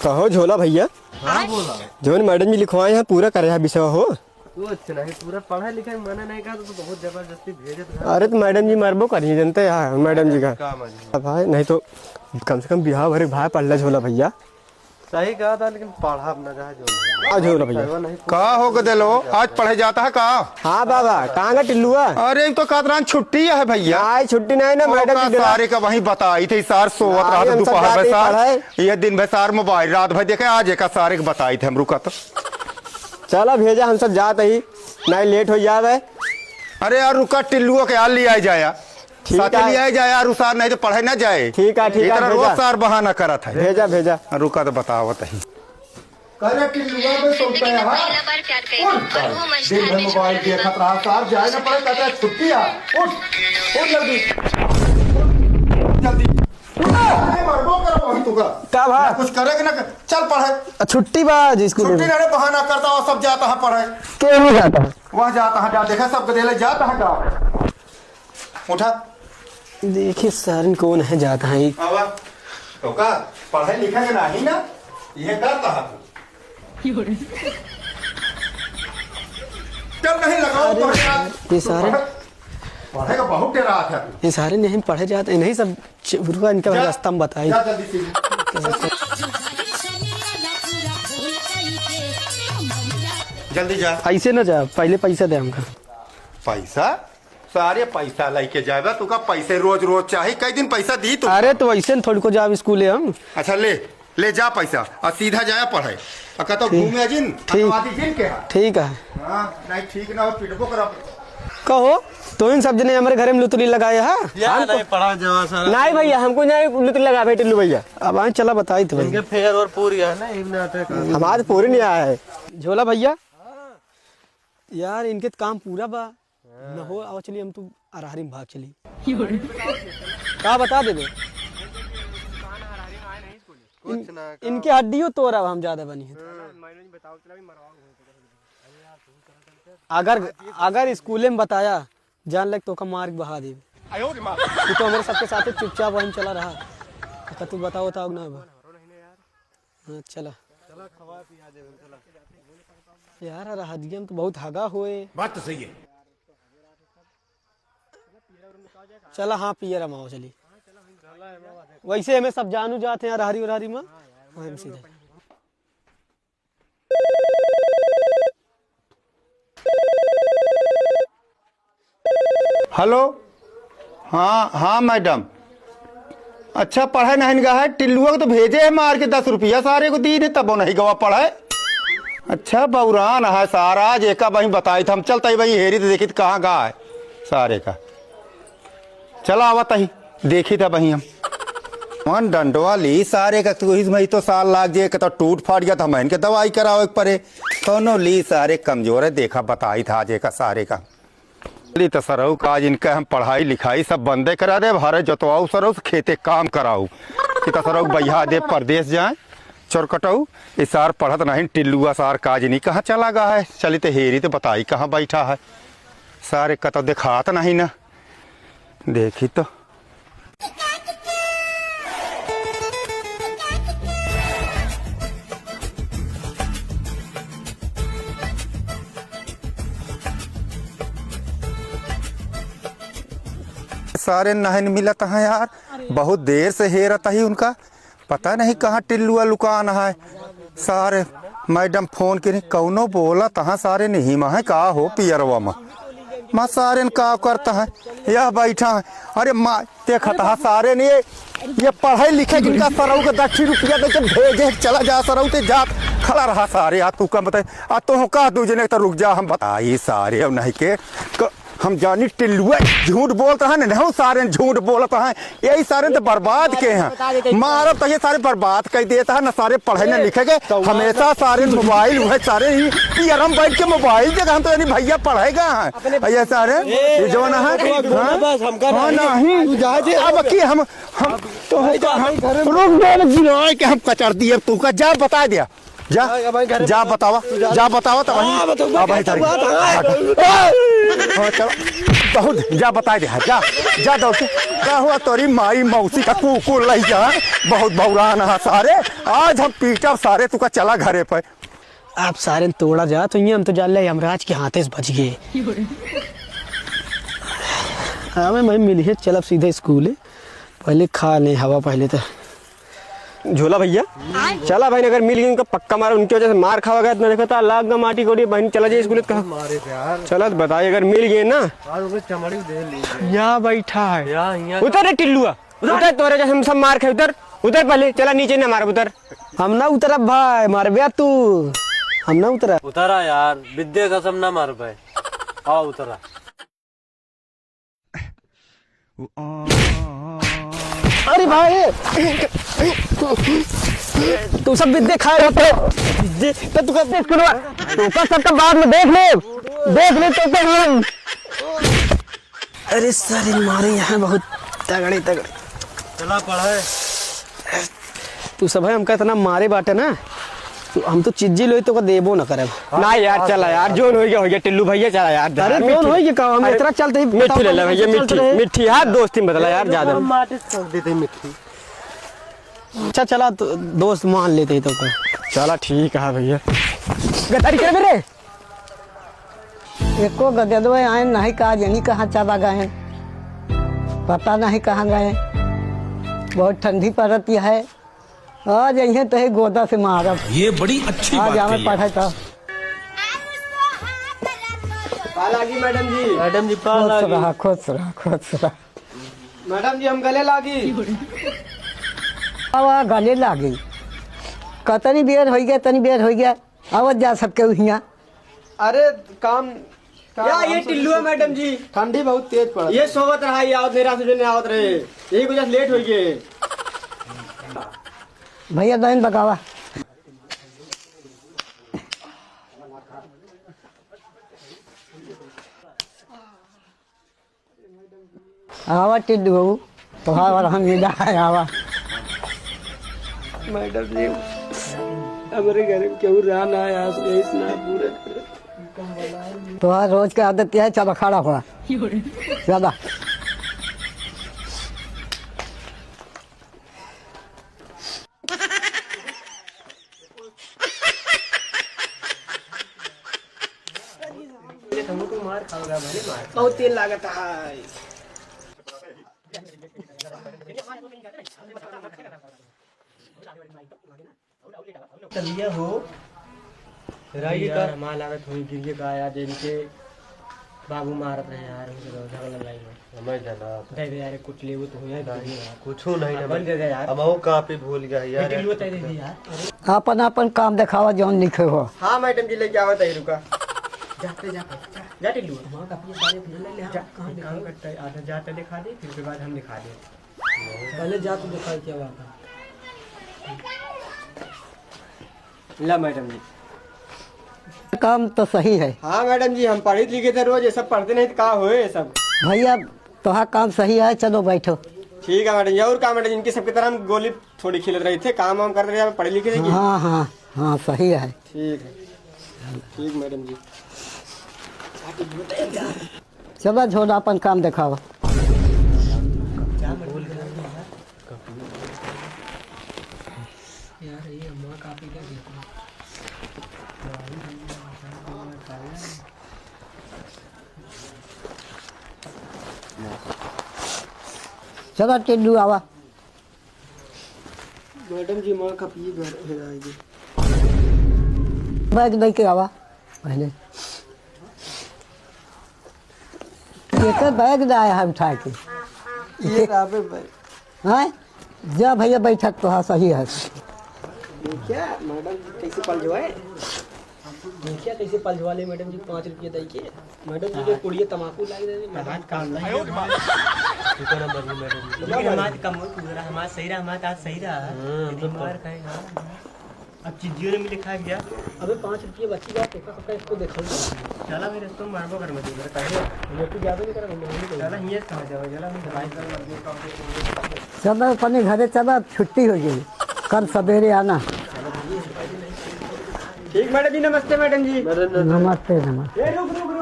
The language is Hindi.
कहो झोला भैया। हाँ बोला। जोन मैडम जी लिखवाए हैं पूरा करे विषय हो। कुछ नहीं पूरा पढ़ा लिखा मना नहीं कहा तो बहुत जबरदस्ती भेजे तो। अरे तो मैडम जी मरबो करिए जनते यार मैडम जी का काम है भाई, नहीं तो कम से कम बिहार भर भाई पढ़ झोला भैया। सही कहा था लेकिन पढ़ा अपना जहाँ जो झोला भैया कहा हो गए लो आज पढ़े जाता है कहा। हाँ बाबा कहाँ का टिल्लुआ। अरे तो कातरान छुट्टी है भैया। आज छुट्टी नहीं ना मैडम जी सारे का वही बताई थी सार सोवत रहा था दोपहर में सार ये दिन भर सार मोबाइल रात भर देखे आज एक सारे के बताई थे हम रुका तो चला भेजा हम सब जाते ही नहीं लेट हो जावे। अरे यार रुका टिल्लुओ के हाल लिया जाया साथ लिया जाए यार उसार नहीं तो पढ़े ना जाए। ठीक है रोज सार बहाना करा था। भेजा भेजा रुका तो बतावत ही टिल्लुआ में सोचता है दिन भर मोबाइल देखत रहा सार जाए ना पड़े कहता है छुट्टी है उठ जल्दी जल्दी कुछ करेगा ना चल पढ़े छुट्टी बाज स्कूल छुट्टी नहीं बहाना करता और सब जाता है पढ़े क्यों जाता है वहाँ जाता है देखा सब गदेले जाता है का उठा देखिए सर कौन है जाता है तो का पढ़े लिखे के नहीं ना ये करता है चल नहीं लगाओ ये सारे पढ़ेगा बहुत डरा है ये सारे नहीं पढ़े जाते नहीं सब इनका रास्ता में बताई जल्दी जा ऐसे ना जा पहले पैसा दे हमका पैसा सारे पैसा लेके जाएगा तू का पैसे रोज रोज चाहिए कई दिन पैसा दी तू। अरे तो ऐसे न थोड़ी को जाओ स्कूल हम। अच्छा ले जा पैसा और सीधा जाया पढ़े तो घूमे जिन ठीक है नहीं ठीक ना हो पिटबो कर कहो तो इन सब जने हमारे घर में लुतरी लगाया है नहीं पढ़ा जवा सारा नहीं भैया हमको नहीं लुतरी लगा भाई टिल्लू भैया। अब आए चला बताई थे इनके फेयर और पूरी है ना हमारे पूरी नहीं आया है झोला भैया यार इनके काम पूरा बा न हो आओ चलिए हम तो अरहरी में भाग चली क्या बता दे इनके हड्डियों तोड़ा हम ज्यादा बनी है। अगर स्कूल में बताया जान लग तो का मार्क बहा दे तो हमारे सबके साथ चुपचाप वहीं चला रहा तू बताओ ना हाँ चला यार हदिया में तो बहुत हगा हुए बात तो सही है। चला हाँ पियर माओ चली वैसे हमें सब जानू जाते हैं अरहरी उरहरी में हम सीधे हेलो हाँ मैडम अच्छा पढ़े नहीं गया है टिल्लुआ को तो भेजे है मार के 10 रुपया सारे को दी तब वो नहीं गवा पढ़े। अच्छा बउरान है सारा आज एक वही बताई था हम चलता भाई हेरी तो देखी कहाँ गा है सारे का चला आवत ही देखी था वही हम मन डंडवा ली सारे का तो साल लाग जाए तो टूट फाट गया था मैं इनके दवाई कराओ एक परे कौनो ली सारे कमजोर है देखा बताई था आज एक सारे का तो सरऊ का आज इनका हम पढ़ाई लिखाई सब बंदे करा दे भारत जोतवाऊ सरऊ खेते काम कराऊ कि सरऊ बैहा दे परदेश जाए चोरकटाऊ इस सार पढ़त नहीं टिल्लुआ सार काज नहीं कहाँ चला गया है चली तो हेरी तो बताई कहाँ बैठा है सारे का तो दिखात नहीं ना देखी तो सारे नहीं मिलता है यार बहुत देर से हेरता ही उनका पता नहीं कहाँ टिल्लुआ लुकान है सारे मैडम फोन के कौनो बोला तहाँ सारे नहीं है का हो पियरवा माँ सारे का करता है यह बैठा है अरे माँ देखता है सारे ने ये पढ़े लिखे जिनका सरऊ का 10 रुपया दे के भेजे चला जा सरऊ ते जा खड़ा रहा सारे आ तू का बताए आ तो कह दूजने तो रुक जा हम बताई सारे अब नहीं के हम जानी टिल्लुआ झूठ बोलता है ना सारे झूठ बोलता है यही सारे तो बर्बाद के हैं मारब तो ये सारे बर्बाद कर देता है ना सारे पढ़े न लिखे के हमेशा सारे मोबाइल हुए सारे ही हम बैठ के मोबाइल जगह हम तो यानी भैया पढ़ेगा भैया सारे जो ना है अब की हम तो रुक के हम कचर दिए तू का जा बता दिया जा जा बतावा जा बतावा तो वहीं चलो बहुत जा बता दे जा जा दौड़ के क्या हुआ तोरी माई मौसी का कुकुर लई जा बहुत बौरान है सारे आज हम पीटा सारे तुका चला घरे पे आप सारे तोड़ा जा तो ये हम तो जान ले यमराज के हाथे से बच गए। हाँ मैं मिली है चल अब सीधे स्कूल है पहले खा ले हवा पहले तो झोला भैया चला भाई अगर मिल गई उनका पक्का मारा उनकी वजह से मार खावा गया देखा था लाग गा माटी कोड़ी बहन चला जाए स्कूल कहा मारे यार चला तो बताइए अगर मिल गए ना आज उसे चमड़ी दे ली यहाँ बैठा है यहाँ उतर रे टिल्लुआ उतर तोरे जैसे हम सब मार खाए उतर उतर पहले चला नीचे ना मार उतर हम ना उतरा भाई मार बया तू हम ना उतरा उतरा यार विद्या कसम ना मार पाए आओ उतरा अरे भाई तू सब विद्या खा रहे तो तू कब तो सबका बाद में देख ले तो हम अरे सारे मारे यहाँ बहुत तगड़े चला पढ़ाए तू सब है हमका इतना मारे बाटे ना तो हम तो चिज्जी लोई तो का देबो न करे ना यार चला यार जोन हो गया टिल्लू भैया चला यार अरे जोन हो गया काम हम इतना चलते ही मिट्टी ले ले भैया मिट्टी यार दोस्ती बदला यार ज्यादा माटी छोड़ देते मिट्टी अच्छा चला तो दोस्त मान लेते ही तो चला ठीक है भैया गतारी करे मेरे एको गदवे आए नहीं कहा यही कहाँ चला गए पता नहीं कहाँ गए बहुत ठंडी पड़ती है आज यही तो गोदा से मारब ये बड़ी अच्छी आज बात हमें पढ़े तो मैडम जी खुश रहा मैडम जी हम गले लागी अब गले लागी कतनी बेर हो गया तनी बेर हो गया अब जा सबके यहाँ अरे काम या ये टिल्लू है मैडम जी ठंडी बहुत तेज पड़ा ये सोवत रहा ये आवत नेरा से आवत रहे यही वजह से लेट हो गए भैया लाइन बगावा आवा टिड्डू बाबू तो हम है आवा मैडम जी हमारे घर में क्यों रहना है पूरे तो रोज की आदत है चलो खड़ा हुआ ज्यादा बहुत तेल लागत है चलिए हो यार हमारा लागत हुई गिर का यार इनके बाबू मारत रहे यार लड़ाई में हमें जाना दे दे यार कुछ ले वो तो हुआ कुछ नहीं ना बन दे दे यार हम काफी भूल गए यार यार अपन काम दिखावा जौन लिखे हो हाँ मैडम जी लेके आवत है रुका जाते जा टिल्लू वहाँ का सारे ले ले जा कहाँ काम करता है आधा जाते दिखा दे फिर उसके बाद हम दिखा दे पहले जा तो दिखा क्या वहाँ ला मैडम जी काम तो सही है हाँ मैडम जी हम पढ़े लिखे थे रोज ये सब पढ़ते नहीं तो कहाँ हुए सब भैया तो काम सही है चलो बैठो ठीक है मैडम जी और काम मैडम जी इनकी सबकी तरह हम गोली थोड़ी खेल रहे थे काम वाम कर रहे थे पढ़े लिखे थे हाँ हाँ हाँ सही है ठीक मैडम जी चलो झोला अपन काम दिखावा चलो टिड्डू आवा मैडम जी माँ का पी घर आएगी बैग दे के आवा पहले एक बैग लाया है उठा के ये राबे भाई हाँ जा भैया बैठक तो हाँ सही है क्या मैडम जी कैसे पलझवाए देखिए कैसे पलझवा ले मैडम जी 5 रुपये दे के मैडम जी के कुड़िए तमाकू लाई दे मैडम काम नहीं लेकिन हमारा कम पूरा हमारा सही रहा हमारा आज सही रहा मार खाए अब चीजियों ने मिले खा गया अबे 5 रुपये बची बात देखा सबका इसको देखो चला मेरे तो मारबो कर मत मेरे कहे ये तो ज्यादा नहीं करा चला ये कहां जाओ चला हम दवाई कर चलो अपने घरे चला छुट्टी हो गई कल सवेरे आना ठीक मैडम जी, नमस्ते मैडम जी। नमस्ते नमस्ते। रुक रुक रुक